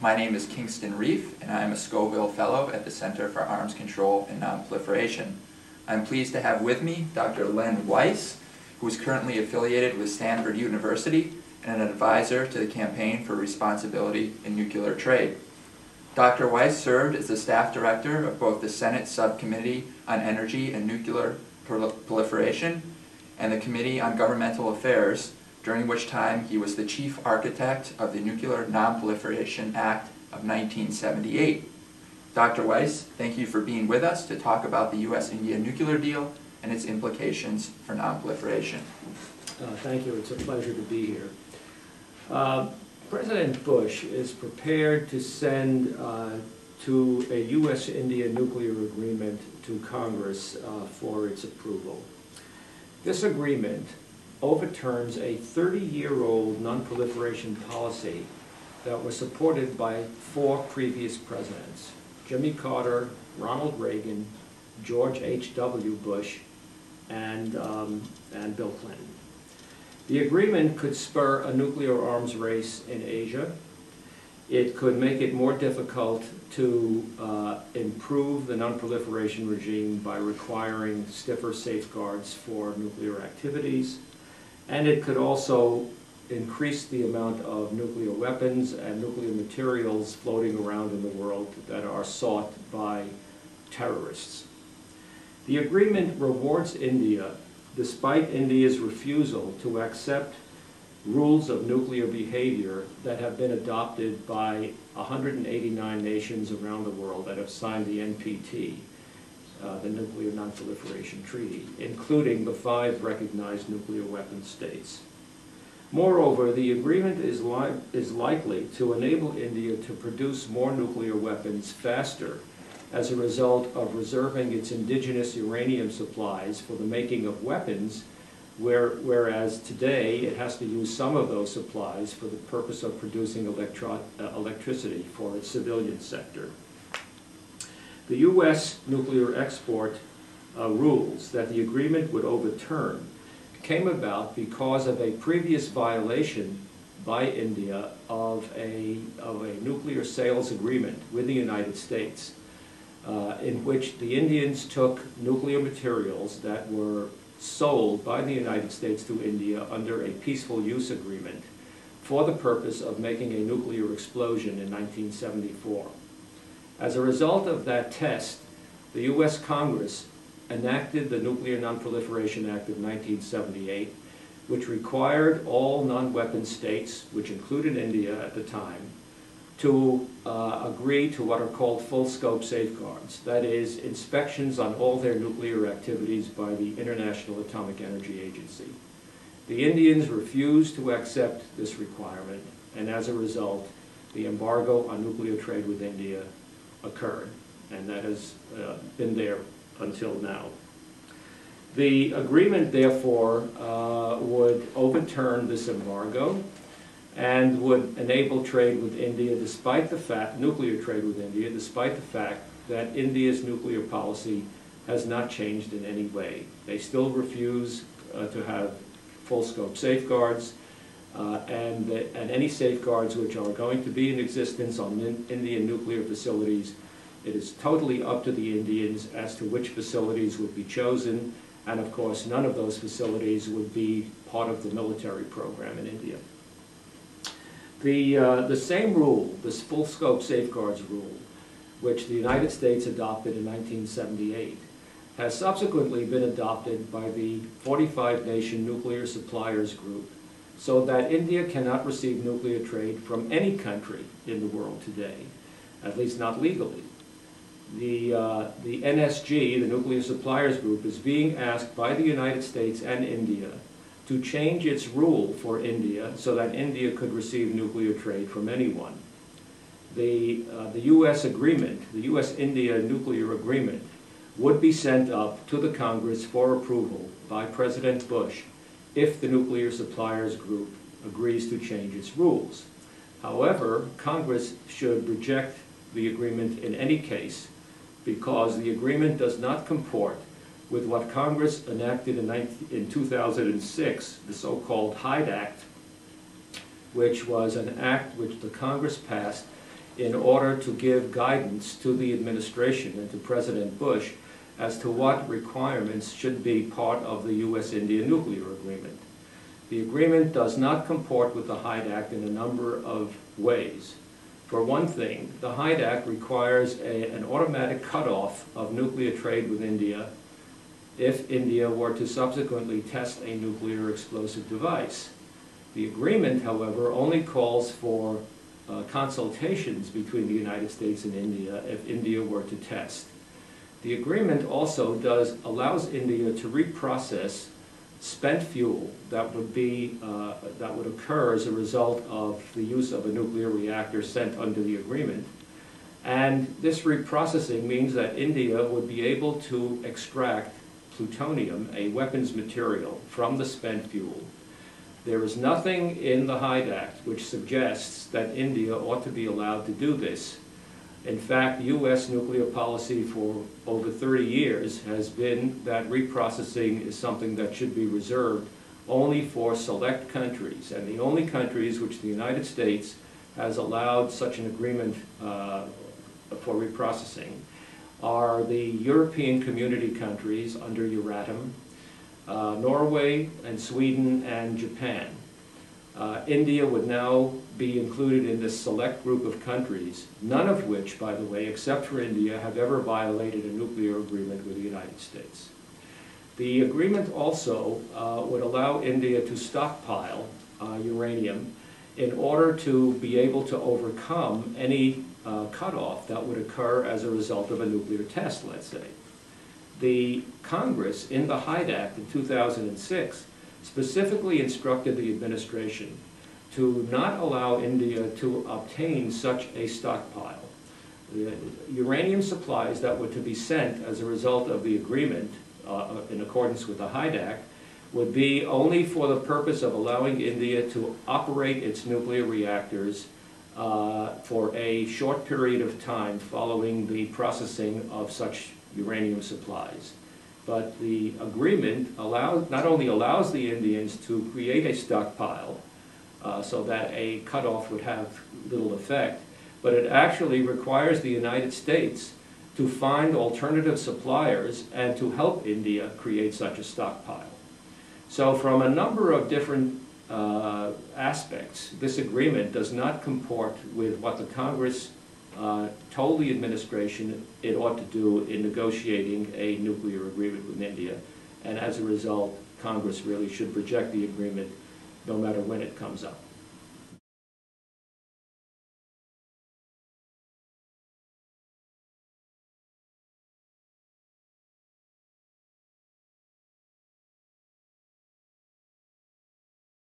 My name is Kingston Reef, and I am a Scoville Fellow at the Center for Arms Control and Nonproliferation. I'm pleased to have with me Dr. Len Weiss, who is currently affiliated with Stanford University and an advisor to the Campaign for Responsibility in Nuclear Trade. Dr. Weiss served as the staff director of both the Senate Subcommittee on Energy and Nuclear Proliferation and the Committee on Governmental Affairs, during which time he was the chief architect of the Nuclear Non-Proliferation Act of 1978. Dr. Weiss, thank you for being with us to talk about the U.S.-India nuclear deal and its implications for non-proliferation. Thank you. It's a pleasure to be here. President Bush is prepared to send to a U.S.-India nuclear agreement to Congress for its approval. This agreement overturns a 30-year-old non-proliferation policy that was supported by 4 previous presidents: Jimmy Carter, Ronald Reagan, George H.W. Bush, and Bill Clinton. The agreement could spur a nuclear arms race in Asia. It could make it more difficult to improve the non-proliferation regime by requiring stiffer safeguards for nuclear activities. And it could also increase the amount of nuclear weapons and nuclear materials floating around in the world that are sought by terrorists. The agreement rewards India, despite India's refusal to accept rules of nuclear behavior that have been adopted by 189 nations around the world that have signed the NPT, the Nuclear Non-Proliferation Treaty, including the 5 recognized nuclear weapon states. Moreover, the agreement is likely to enable India to produce more nuclear weapons faster as a result of reserving its indigenous uranium supplies for the making of weapons, whereas today it has to use some of those supplies for the purpose of producing electricity for its civilian sector. The U.S. nuclear export rules that the agreement would overturn came about because of a previous violation by India of a nuclear sales agreement with the United States, in which the Indians took nuclear materials that were sold by the United States to India under a peaceful use agreement for the purpose of making a nuclear explosion in 1974. As a result of that test, the U.S. Congress enacted the Nuclear Non-Proliferation Act of 1978, which required all non-weapon states, which included India at the time, to agree to what are called full-scope safeguards, that is, inspections on all their nuclear activities by the International Atomic Energy Agency. The Indians refused to accept this requirement, and as a result, the embargo on nuclear trade with India occurred, and that has been there until now. The agreement, therefore, would overturn this embargo and would enable trade with India despite the fact, nuclear trade with India, despite the fact that India's nuclear policy has not changed in any way. They still refuse to have full-scope safeguards, and any safeguards which are going to be in existence on Indian nuclear facilities, it is totally up to the Indians as to which facilities would be chosen, and of course none of those facilities would be part of the military program in India. The same rule, this full-scope safeguards rule, which the United States adopted in 1978, has subsequently been adopted by the 45-nation nuclear suppliers group, so that India cannot receive nuclear trade from any country in the world today, at least not legally. The NSG, the Nuclear Suppliers Group, is being asked by the United States and India to change its rule for India so that India could receive nuclear trade from anyone. The U.S. agreement, the U.S.-India nuclear agreement, would be sent up to the Congress for approval by President Bush if the Nuclear Suppliers Group agrees to change its rules. However, Congress should reject the agreement in any case because the agreement does not comport with what Congress enacted in 2006, the so-called Hyde Act, which was an act which the Congress passed in order to give guidance to the administration and to President Bush as to what requirements should be part of the U.S.-India nuclear agreement. The agreement does not comport with the Hyde Act in a number of ways. For one thing, the Hyde Act requires an automatic cutoff of nuclear trade with India if India were to subsequently test a nuclear explosive device. The agreement, however, only calls for consultations between the United States and India if India were to test. The agreement also allows India to reprocess spent fuel that would occur as a result of the use of a nuclear reactor sent under the agreement. And this reprocessing means that India would be able to extract plutonium, a weapons material, from the spent fuel. There is nothing in the Hyde Act which suggests that India ought to be allowed to do this. In fact, U.S. nuclear policy for over 30 years has been that reprocessing is something that should be reserved only for select countries, and the only countries which the United States has allowed such an agreement for reprocessing are the European Community countries under Euratom, Norway and Sweden and Japan. India would now be included in this select group of countries, none of which, by the way, except for India, have ever violated a nuclear agreement with the United States. The agreement also would allow India to stockpile uranium in order to be able to overcome any cutoff that would occur as a result of a nuclear test, let's say. The Congress, in the Hyde Act in 2006, specifically instructed the administration to not allow India to obtain such a stockpile. The uranium supplies that were to be sent as a result of the agreement in accordance with the Hyde Act would be only for the purpose of allowing India to operate its nuclear reactors for a short period of time following the processing of such uranium supplies. But the agreement not only allows the Indians to create a stockpile so that a cutoff would have little effect, but it actually requires the United States to find alternative suppliers and to help India create such a stockpile. So from a number of different aspects, this agreement does not comport with what the Congress told the administration it ought to do in negotiating a nuclear agreement with India, and as a result, Congress really should reject the agreement no matter when it comes up.